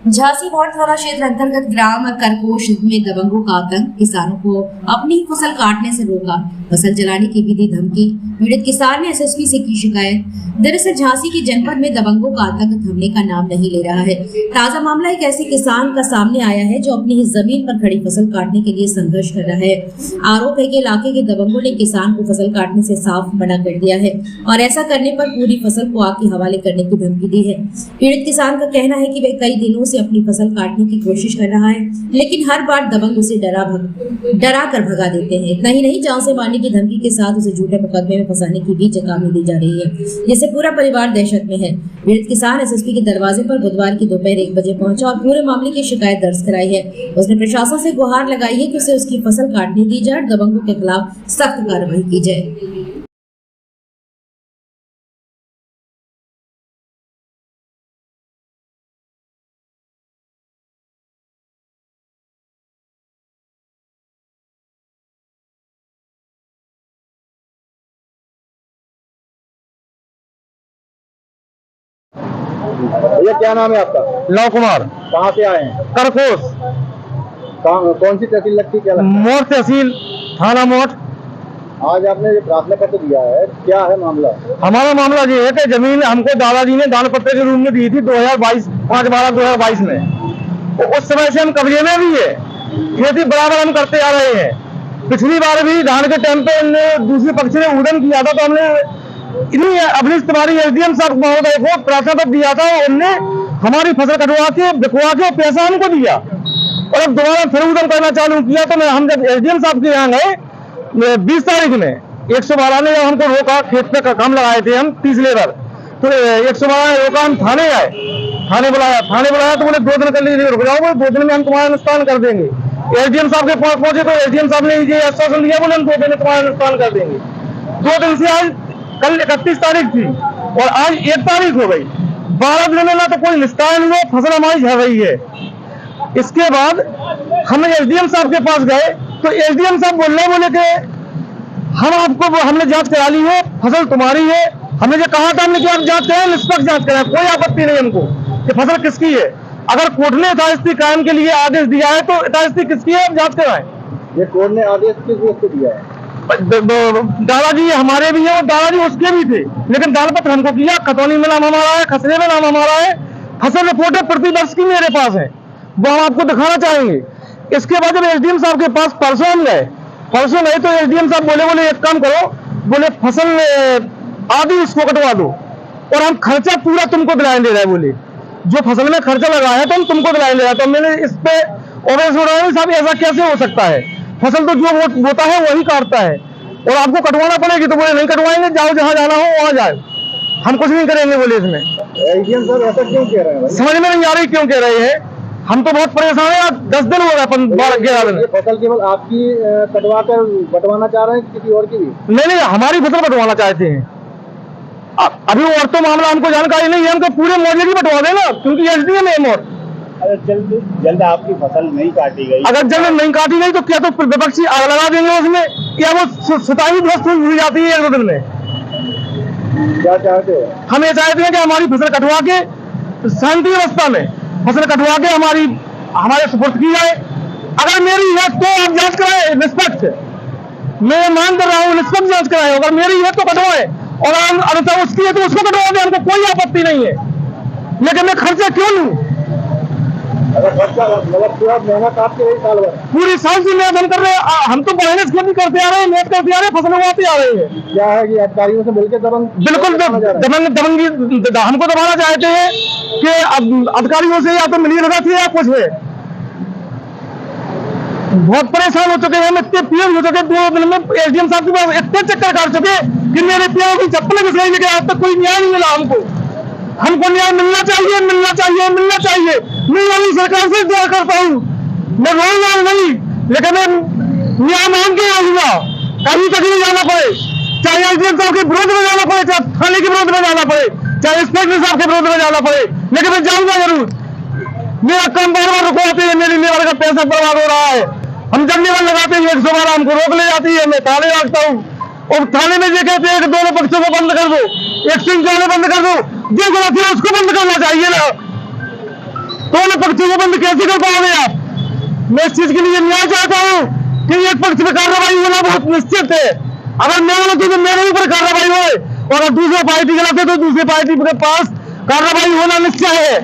Jhansi ward थाना क्षेत्र अंतर्गत ग्राम करकोश में दबंगों का आतंक, किसानों को अपनी फसल काटने से रोका, फसल जलाने की भी दी धमकी, पीड़ित किसान ने एसएसपी से की शिकायत। दरअसल झांसी के जनपद में दबंगों का आतंक थमने का नाम नहीं ले रहा है। ताजा मामला एक ऐसे किसान का सामने आया है जो अपनी ही जमीन पर खड़ी फसल काटने के लिए संघर्ष कर रहा है। आरोप है कि इलाके के दबंगों ने किसान को फसल काटने से साफ मना कर दिया है और ऐसा करने पर पूरी फसल को आग के हवाले करने की धमकी दी है। पीड़ित किसान का कहना है कि वह कई दिनों से अपनी फसल काटने की कोशिश कर रहा है, लेकिन हर बार दबंग उसे डरा कर भगा देते हैं। इतना ही नहीं, जान से मारने की धमकी के साथ उसे झूठे मुकदमे में फंसाने की भी चेतावनी दी जा रही है, जिससे पूरा परिवार दहशत में है। पीड़ित किसान एसएसपी के दरवाजे पर बुधवार की दोपहर 1 बजे पहुंचा और पूरे मामले की शिकायत दर्ज कराई है। उसने प्रशासन से गुहार लगाई है कि उसे उसकी फसल काटने दी जाए, दबंगों के खिलाफ सख्त कार्रवाई की जाए। भैया क्या नाम है आपका? लव कुमार। कहाँ से आए हैं? करकोस। कौन सी तहसील लगती, क्या लगता है? मोर तहसील, थाना मोर। आज आपने जो प्रार्थना पत्र दिया है, क्या है मामला? हमारा मामला ये है कि जमीन हमको दादाजी ने दान पत्र के रूप में दी थी 5/12/2022 में। तो उस समय से हम कब्जे में भी है, खेती बराबर हम करते आ रहे हैं। पिछली बार भी धान के टाइम पे दूसरे पक्ष ने उड़न किया था, तो हमने इन्हीं अपनी तुम्हारी एसडीएम साहब महोदय को प्रार्थना पत्र दिया था। उनने हमारी फसल कटवा के बिकवा के पैसा हमको दिया और अब दोबारा फिर उधम करना चालू किया। तो हम जब एसडीएम साहब के यहाँ गए 20 तारीख में, 112 ने हमको रोका, खेत पे काम लगाए थे हम 30 लेबर, तो 112 ने रोका। हम थाने आए, थाने बुलाया तो बोले 2 दिन के लिए रुक जाओ, 2 दिन में हम तुम्हारा नुकसान कर देंगे। एसडीएम साहब के पास पहुंचे तो एसडीएम साहब ने ये आश्वासन दिया, बोले हम 2 दिन में तुम्हारा नुकसान कर देंगे। 2 दिन से आज कल 31 तारीख थी और आज 1 तारीख हो गई। 12 दिन में ना तो कोई निस्तारण हुआ, फसल हमारी झड़ रही है। इसके बाद हम एसडीएम साहब के पास गए तो एसडीएम साहब बोले कि हमने जांच करा ली है, फसल तुम्हारी है। हमने जो कहा था हमने कि आप जांच कराएं, निष्पक्ष जांच कराएं, कोई आपत्ति नहीं हमको कि फसल किसकी है। अगर कोर्ट ने यथास्थिति कायम के लिए आदेश दिया है तो यथास्थिति किसकी है, आप जांच कराएं। ये कोर्ट ने आदेश किस वक्त दिया है? दादाजी हमारे भी है और दादाजी उसके भी थे, लेकिन दान पत्र हमको किया। खतौनी में नाम हमारा है, खसरे में नाम हमारा है, फसल रिपोर्टें प्रति वर्ष की मेरे पास है, वो हम आपको दिखाना चाहेंगे। इसके बाद जब एसडीएम साहब के पास परसों हम गए तो एसडीएम साहब बोले एक काम करो, बोले फसल आधी उसको कटवा दो और हम खर्चा पूरा तुमको दिलाएं दे रहे हैं। बोले जो फसल में खर्चा लगाया तो हम तुमको दिलाएं दे रहे हैं। तो मैंने इस पे साहब ऐसा कैसे हो सकता है, फसल तो जो बोता है वही काटता है और आपको कटवाना पड़ेगी। तो बोले नहीं कटवाएंगे, जाओ जहां जाना हो वहां जाओ, हम कुछ नहीं करेंगे। बोले इसमें एसडीएम साहब ऐसा क्यों कह रहे हैं? समझ में नहीं आ रही क्यों कह रहे हैं। हम तो बहुत परेशान है, 10 दिन हो गए 12-11 दिन। फसल केवल आपकी कटवा कर बटवाना चाह रहे हैं, किसी और की भी? नहीं, हमारी फसल बटवाना चाहते हैं। अभी और तो मामला हमको जानकारी नहीं है, हमको पूरे मोहल्ले की बटवा देना, क्योंकि एसडीएम है मोर। अगर जल्द आपकी फसल नहीं काटी गई, अगर जल्द नहीं काटी गई तो क्या तो विपक्षी आग लगा देंगे उसमें, या वो सुताई ध्वस्त हुई जाती है 1-2 दिन में। क्या चाहते हैं? हम ये चाहते हैं कि हमारी फसल कटवा के शांति अवस्था में फसल कटवा के हमारे सुपुर्द की जाए। अगर मेरी है तो आप जांच कराए निष्पक्ष, मैं मांग कर रहा हूँ निष्पक्ष जांच कराए। अगर मेरी है तो कटवाए और अगर उसकी है तो उसको कटवा दे, हमको कोई आपत्ति नहीं है, लेकिन मैं खर्चा क्यों लूँ? अगर खर्चा मतलब पूरा मेहनत आपकी रही साल भर, पूरी साल से मेहनत हम कर रहे हैं, हम तो मेहनत खेती करते आ रहे हैं, मेहनत करते आ रहे हैं, फसल उगाते आ रहे हैं। क्या है कि अधिकारियों से मिलकर बिल्कुल दबंगी हमको दबाना चाहते हैं कि अधिकारियों से या तो मिली रहा थी या कुछ है। बहुत परेशान हो चुके हैं हम, इतने पीएम हो चुके 2 दिन में एसडीएम साहब के पास इतने चक्कर काट चुके कि मेरे पीएम की चप्पल घिस गई, लेकिन आज तक कोई न्याय नहीं मिला हमको न्याय मिलना चाहिए, मिलना चाहिए, मिलना चाहिए। मैं वाली सरकार से दुआ करता हूँ, मैं रोऊंगा नहीं, लेकिन मैं न्याय मांग के आऊंगा, कहीं तक नहीं जाना पड़े, चाहे एसडीएम साहब के विरोध में जाना पड़े, चाहे थाने के विरोध में जाना पड़े, चाहे इंस्पेक्टर साहब के विरोध में जाना पड़े, लेकिन मैं जाऊंगा जरूर। मेरा काम बार-बार रुकवाते हैं, मेरी लेबर का पैसा बर्बाद हो रहा है। हम जब लेबर लगाते हैं 112 हमको रोक ले जाती है, मैं थाने रखता हूँ और थाने में ये कहते हैं कि दोनों पक्षों को बंद कर दो, एक्सचेंज बंद कर दो, जो गलत है उसको बंद करना चाहिए ना। दोनों पक्षों को बंद कैसे कर पाओगे आप? मैं इस चीज के लिए न्याय चाहता हूँ कि एक पक्ष में कार्रवाई होना बहुत निश्चित है। अगर मैं गलत हूं तो मेरे ऊपर कार्रवाई हो, और अगर दूसरी पार्टी गलत है तो दूसरी पार्टी के पास कार्रवाई होना निश्चय है।